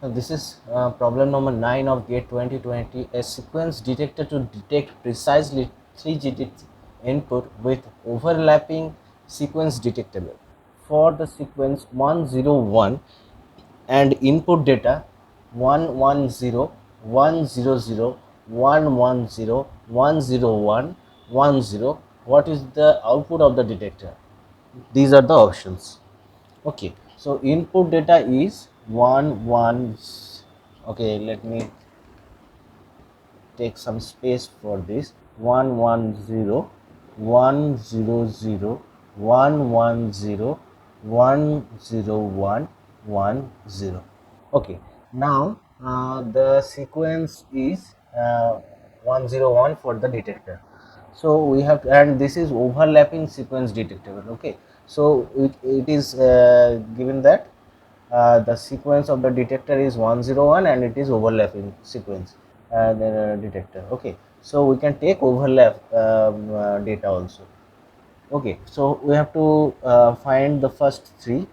This is problem number 9 of GATE 2020. A sequence detector to detect precisely 3-digit input with overlapping sequence detectable. For the sequence 101 and input data 110, 100, 110, 101, 10, what is the output of the detector? These are the options. Okay, so input data is 1 1. Okay, let me take some space for this. 110, 100, 110, 101, 10. Okay, now the sequence is 101 for the detector. So we have to, and this is overlapping sequence detectable. Okay, so it is given that the sequence of the detector is 101 and it is overlapping sequence detector. Okay, so we can take overlap data also. Okay, so we have to find the first three.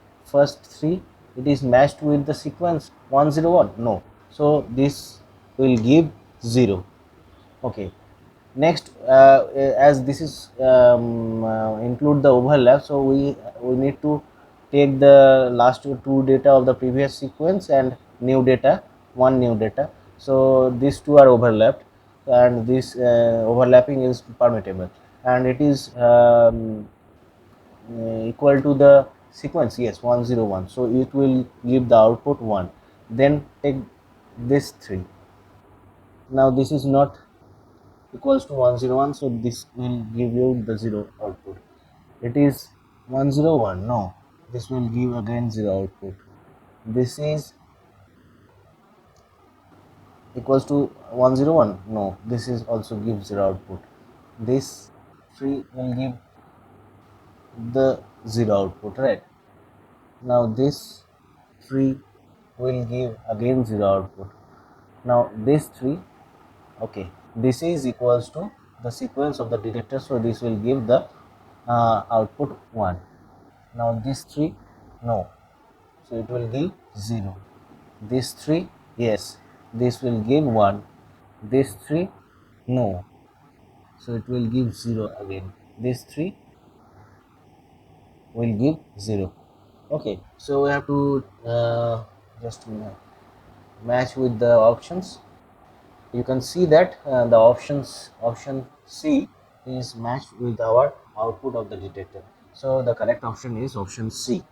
It is matched with the sequence 101, no, so this will give 0. Okay, next as this is include the overlap, so we need to take the last two data of the previous sequence and new data, one new data, so these two are overlapped and this overlapping is permittable and it is equal to the sequence, yes, 101, so it will give the output 1. Then take this 3. Now this is not equals to 101, so this will give you the 0 output. It is 101, no, this will give again 0 output. This is equals to 101, no, this is also gives 0 output. This 3 will give the 0 output, right? Now this 3 will give again 0 output. Now this 3, okay, this is equals to the sequence of the detector, so this will give the output 1. Now this 3, no, so it will give 0. This 3, yes, this will give 1. This 3, no, so it will give 0 again. This 3 will give 0. Okay, so we have to just match with the options. You can see that the option C is matched with our output of the detector. So the correct option is option C.